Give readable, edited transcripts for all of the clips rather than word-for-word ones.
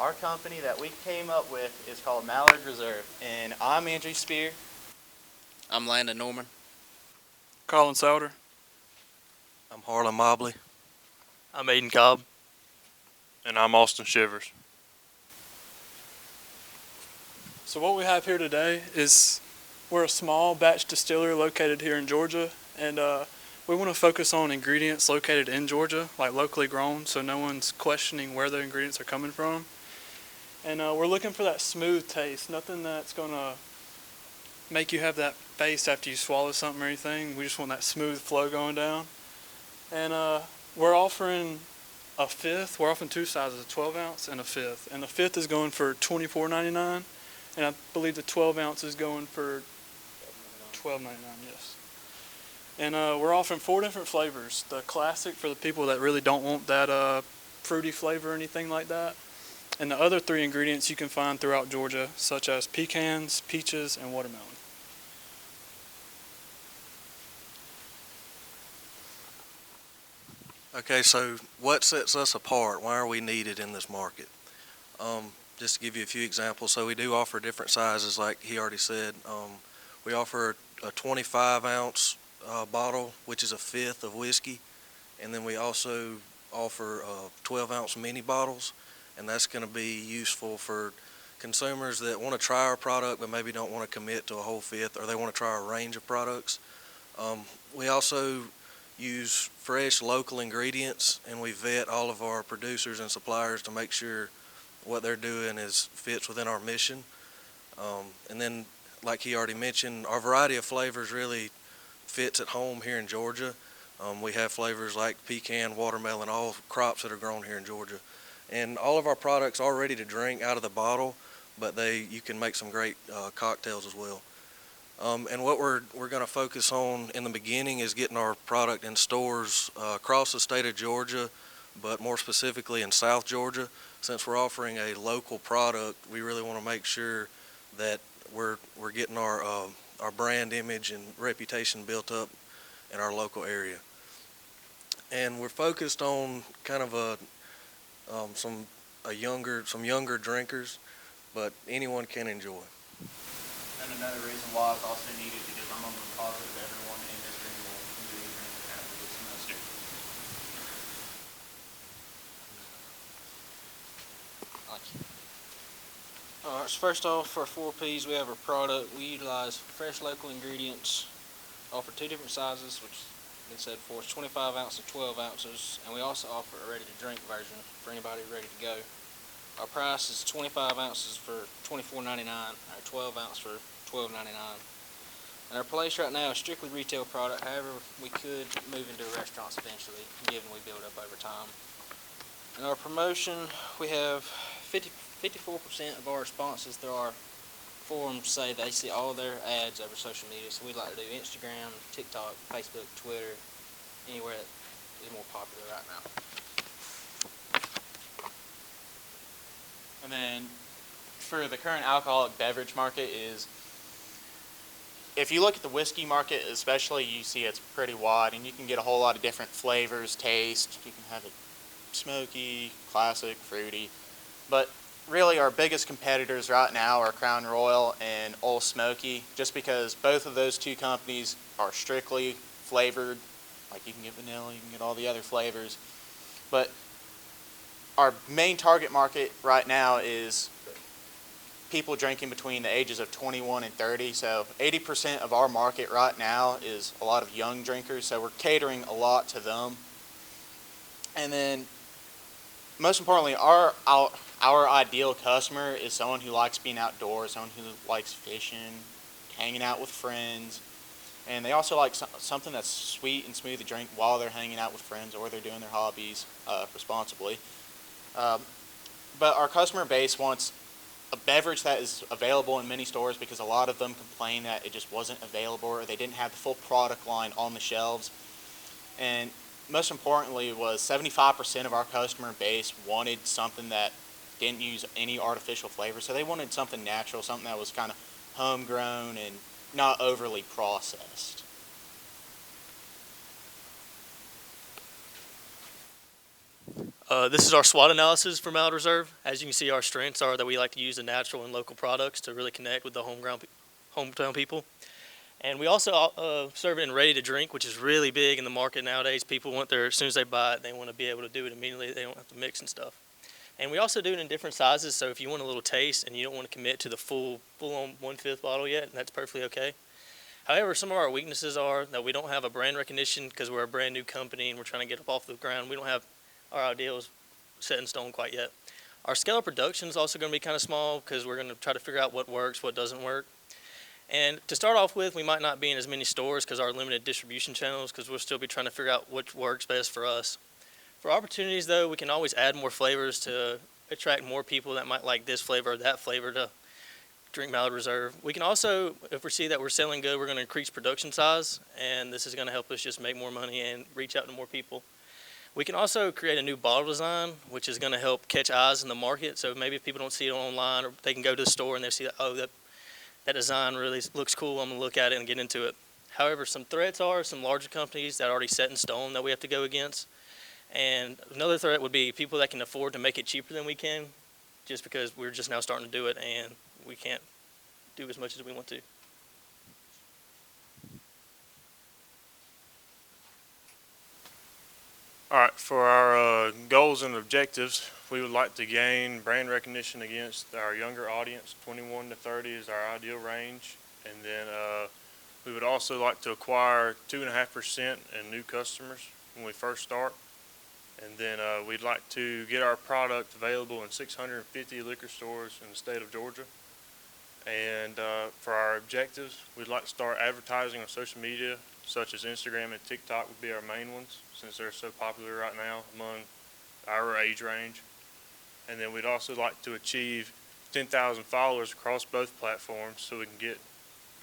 Our company that we came up with is called Mallard Reserve, and I'm Andrew Speir. I'm Landon Norman. Collin Souter. I'm Harlan Mobley. I'm Aidan Cobb. And I'm Austin Shivers. So what we have here today is we're a small batch distillery located here in Georgia, and we want to focus on ingredients located in Georgia, like locally grown, so no one's questioning where the ingredients are coming from. And we're looking for that smooth taste, nothing that's going to make you have that face after you swallow something or anything. We just want that smooth flow going down. And we're offering a fifth. We're offering two sizes, a 12 ounce and a fifth. And the fifth is going for $24.99, and I believe the 12 ounce is going for $12.99, yes. And we're offering 4 different flavors. The classic for the people that really don't want that fruity flavor or anything like that. And the other 3 ingredients you can find throughout Georgia, such as pecans, peaches, and watermelon. Okay, so what sets us apart? Why are we needed in this market? Just to give you a few examples, so we do offer different sizes, like he already said. We offer a 25 ounce bottle, which is a fifth of whiskey, and then we also offer 12 ounce mini bottles, and that's going to be useful for consumers that want to try our product but maybe don't want to commit to a whole fifth, or they want to try a range of products. We also use fresh local ingredients, and we vet all of our producers and suppliers to make sure what they're doing fits within our mission. And then, like he already mentioned, our variety of flavors really fits at home here in Georgia. We have flavors like pecan, watermelon, all crops that are grown here in Georgia. And all of our products are ready to drink out of the bottle, but you can make some great cocktails as well. And what we're going to focus on in the beginning is getting our product in stores across the state of Georgia, but more specifically in South Georgia. Since we're offering a local product, we really want to make sure that we're getting our brand image and reputation built up in our local area. And we're focused on kind of some younger drinkers, but anyone can enjoy. And another reason why it's also needed because I'm almost positive everyone in this room will really drink it after this semester. Alright, so first off, for 4Ps, we have our product. We utilize fresh local ingredients, offer 2 different sizes, which been said before, it's 25 ounces and 12 ounces, and we also offer a ready-to-drink version for anybody ready to go. Our price is 25 ounces for $24.99, or 12 ounces for $12.99. And our place right now is strictly retail product. However, we could move into restaurants eventually, given we build up over time. In our promotion, we have 54% of our responses through our forums say they see all their ads over social media. So we'd like to do Instagram, TikTok, Facebook, Twitter, anywhere that is more popular right now. And then for the current alcoholic beverage market is, if you look at the whiskey market especially, you see it's pretty wide and you can get a whole lot of different flavors, taste. You can have it smoky, classic, fruity. But really our biggest competitors right now are Crown Royal and Old Smoky, just because both of those 2 companies are strictly flavored. Like you can get vanilla, you can get all the other flavors. But our main target market right now is people drinking between the ages of 21 and 30. So 80% of our market right now is a lot of young drinkers. So we're catering a lot to them. And then most importantly, our ideal customer is someone who likes being outdoors, someone who likes fishing, hanging out with friends. And they also like something that's sweet and smooth to drink while they're hanging out with friends or they're doing their hobbies responsibly. But our customer base wants a beverage that is available in many stores because a lot of them complain that it just wasn't available or they didn't have the full product line on the shelves. And most importantly was 75% of our customer base wanted something that didn't use any artificial flavor. So they wanted something natural, something that was kind of homegrown and not overly processed. This is our SWOT analysis for Mild Reserve. As you can see, our strengths are that we like to use the natural and local products to really connect with the hometown people. And we also serve it in ready to drink, which is really big in the market nowadays. People want as soon as they buy it, they want to be able to do it immediately. They don't have to mix and stuff. And we also do it in different sizes, so if you want a little taste and you don't want to commit to the full-on 1/5 bottle yet, that's perfectly okay. However, some of our weaknesses are that we don't have a brand recognition because we're a brand new company and we're trying to get up off the ground. We don't have our ideals set in stone quite yet. Our scale of production is also going to be kind of small because we're going to try to figure out what works, what doesn't work. And to start off with, we might not be in as many stores because our limited distribution channels, because we'll still be trying to figure out what works best for us. For opportunities, though, we can always add more flavors to attract more people that might like this flavor or that flavor to drink Mild Reserve. We can also, if we see that we're selling good, we're going to increase production size, and this is going to help us just make more money and reach out to more people. We can also create a new bottle design, which is going to help catch eyes in the market. So maybe if people don't see it online, or they can go to the store and they see that, oh, that design really looks cool, I'm going to look at it and get into it. However, some threats are some larger companies that are already set in stone that we have to go against. And another threat would be people that can afford to make it cheaper than we can, just because we're just now starting to do it and we can't do as much as we want to. All right, for our goals and objectives, we would like to gain brand recognition against our younger audience. 21 to 30 is our ideal range. And then we would also like to acquire 2.5% in new customers when we first start. And then we'd like to get our product available in 650 liquor stores in the state of Georgia. And for our objectives, we'd like to start advertising on social media, such as Instagram and TikTok would be our main ones, since they're so popular right now among our age range. And then we'd also like to achieve 10,000 followers across both platforms so we can get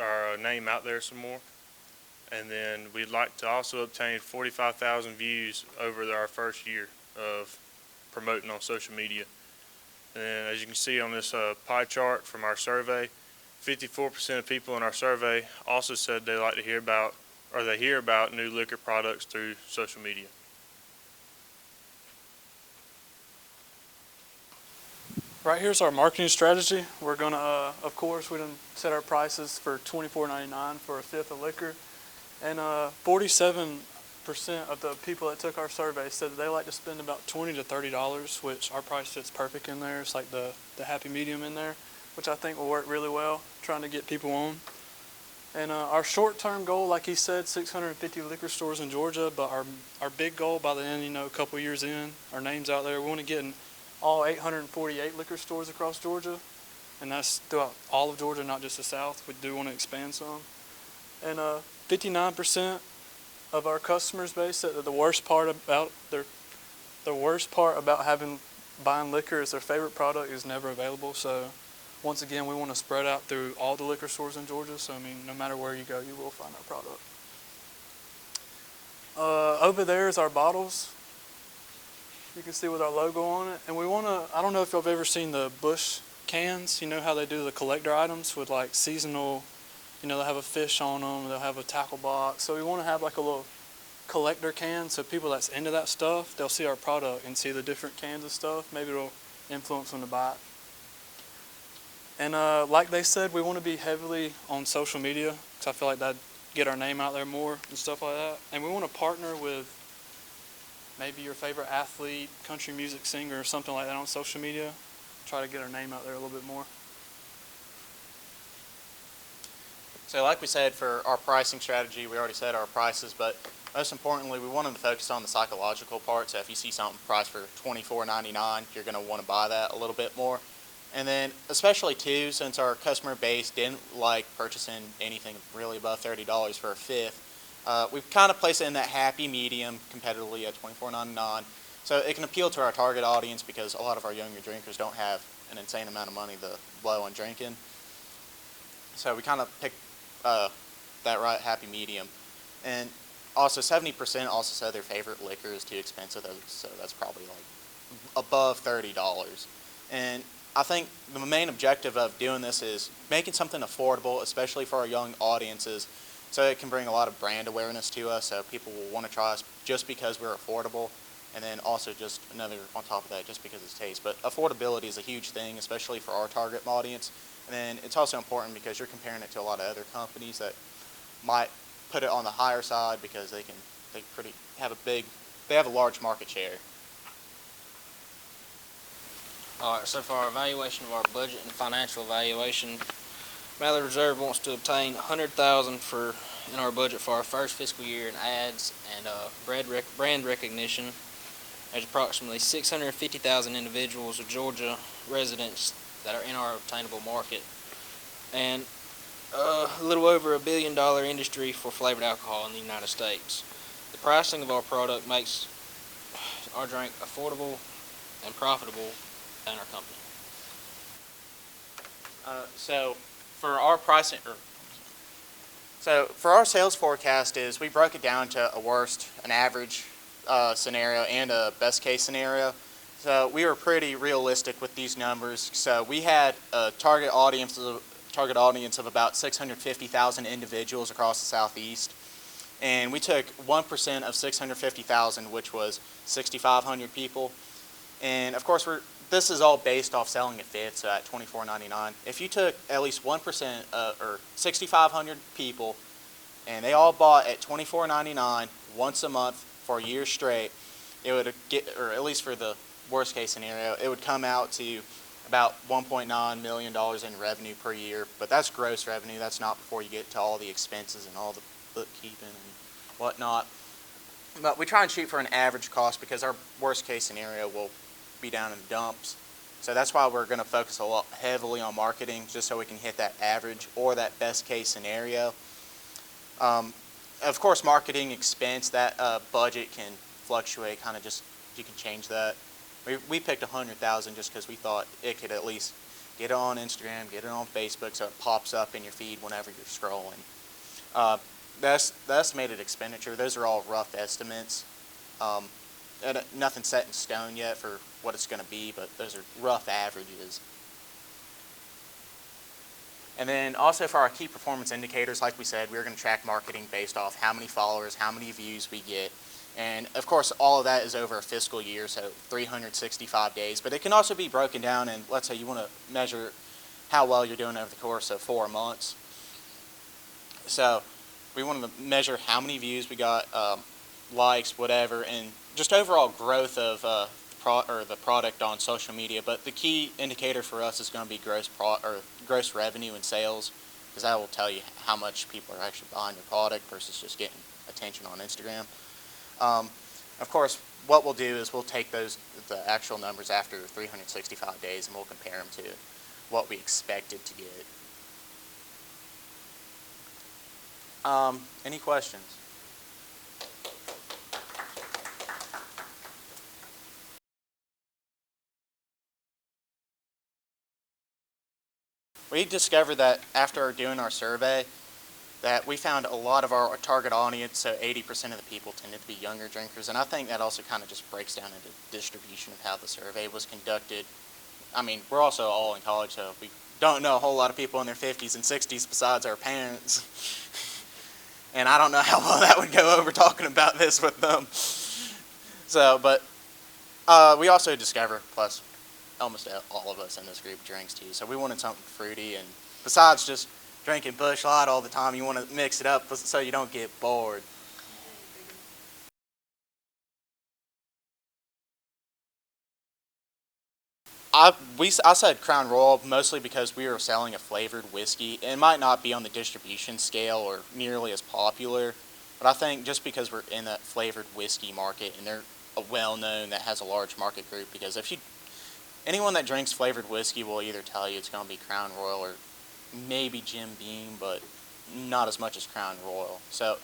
our name out there some more. And then we'd like to also obtain 45,000 views over our first year of promoting on social media. And then as you can see on this pie chart from our survey, 54% of people in our survey also said they like to hear about, or they hear about new liquor products through social media. Right here's our marketing strategy. We're gonna, of course, we done set our prices for $24.99 for a fifth of liquor, and 47% of the people that took our survey said that they like to spend about $20 to $30, which our price fits perfect in there. It's like the happy medium in there, which I think will work really well, trying to get people on. And our short-term goal, like he said, 650 liquor stores in Georgia, but our big goal by the end, a couple years in, our name's out there, we want to get in all 848 liquor stores across Georgia, and that's throughout all of Georgia, not just the South. We do want to expand some. And 59% of our customers base said that the worst part about buying liquor is their favorite product is never available. So once again, we want to spread out through all the liquor stores in Georgia. So I mean, no matter where you go, you will find our product. Over there is our bottles. You can see with our logo on it. And we want to, I don't know if y'all have ever seen the Bush cans. You know how they do the collector items with like seasonal, they'll have a fish on them, they'll have a tackle box. So we want to have like a little collector can, so people that's into that stuff, they'll see our product and see the different cans of stuff. Maybe it'll influence them to buy it. And like they said, we want to be heavily on social media because I feel like that'd get our name out there more and stuff like that. And we want to partner with maybe your favorite athlete, country music singer, or something like that on social media. Try to get our name out there a little bit more. So like we said, for our pricing strategy, we already said our prices, but most importantly, we wanted to focus on the psychological part. So if you see something priced for $24.99, you're going to want to buy that a little bit more. And then especially too, since our customer base didn't like purchasing anything really above $30 for a fifth, we've kind of placed it in that happy medium competitively at $24.99. So it can appeal to our target audience because a lot of our younger drinkers don't have an insane amount of money to blow on drinking. So we kind of picked that right happy medium. And also 70% also said their favorite liquor is too expensive, so that's probably like above $30. And I think the main objective of doing this is making something affordable, especially for our young audiences, so it can bring a lot of brand awareness to us, so people will want to try us just because we're affordable. and then also just another on top of that just because it's taste. But affordability is a huge thing, especially for our target audience. And then it's also important because you're comparing it to a lot of other companies that might put it on the higher side because they have a large market share. All right, so for our evaluation of our budget and financial evaluation, Mallet Reserve wants to obtain $100,000 in our budget for our first fiscal year in ads and brand recognition. There's approximately 650,000 individuals of Georgia residents that are in our obtainable market, and a little over $1 billion industry for flavored alcohol in the United States. The pricing of our product makes our drink affordable and profitable in our company. So for our sales forecast is we broke it down to a worst, an average scenario, and a best case scenario. So we were pretty realistic with these numbers. So we had a target audience of about 650,000 individuals across the Southeast, and we took 1% of 650,000, which was 6,500 people. And of course, this is all based off selling a fifth, so at $24.99. If you took at least 1% or 6,500 people, and they all bought at $24.99 once a month for a year straight, it would get, or at least for the worst case scenario, it would come out to about $1.9 million in revenue per year. But that's gross revenue. That's not before you get to all the expenses and all the bookkeeping and whatnot. But we try and shoot for an average cost because our worst case scenario will be down in the dumps. So that's why we're going to focus a lot heavily on marketing, just so we can hit that average or that best case scenario. Of course, marketing expense, that budget can fluctuate, kind of just, you can change that. We picked $100,000 just because we thought it could at least get it on Instagram, get it on Facebook, so it pops up in your feed whenever you're scrolling. The estimated expenditure, those are all rough estimates. And nothing set in stone yet for what it's going to be, but those are rough averages. And then also for our key performance indicators, like we said, we're going to track marketing based off how many followers, how many views we get. And of course, all of that is over a fiscal year, so 365 days. But it can also be broken down, and let's say you want to measure how well you're doing over the course of 4 months. So we want to measure how many views we got, likes, whatever, and just overall growth of the product on social media. But the key indicator for us is going to be gross revenue and sales, because that will tell you how much people are actually buying your product versus just getting attention on Instagram. Of course, what we'll do is we'll take the actual numbers after 365 days and we'll compare them to what we expected to get. Any questions? We discovered that after doing our survey that we found a lot of our target audience, so 80% of the people tended to be younger drinkers, and I think that also kind of just breaks down into distribution of how the survey was conducted. I mean, we're also all in college, so we don't know a whole lot of people in their 50s and 60s besides our parents. And I don't know how well that would go over talking about this with them. So, but we also discovered, plus almost all of us in this group drinks too, so we wanted something fruity, and besides just drinking Busch Light all the time, you want to mix it up so you don't get bored. I said Crown Royal mostly because we were selling a flavored whiskey. It might not be on the distribution scale or nearly as popular, but I think just because we're in that flavored whiskey market and they're well-known, that has a large market group, because anyone that drinks flavored whiskey will either tell you it's going to be Crown Royal or maybe Jim Beam, but not as much as Crown Royal. So,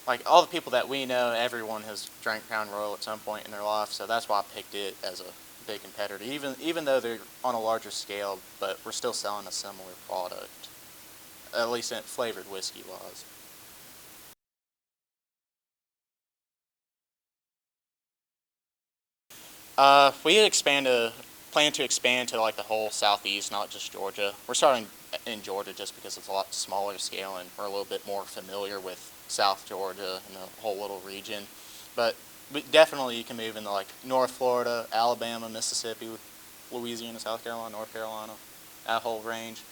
like, all the people that we know, everyone has drank Crown Royal at some point in their life, so that's why I picked it as a big competitor, even though they're on a larger scale, but we're still selling a similar product, at least in flavored whiskey wise. We plan to expand to like the whole Southeast, not just Georgia. We're starting in Georgia just because it's a lot smaller scale and we're a little bit more familiar with South Georgia and the whole little region. But but definitely you can move into like North Florida, Alabama, Mississippi, Louisiana, South Carolina, North Carolina, that whole range.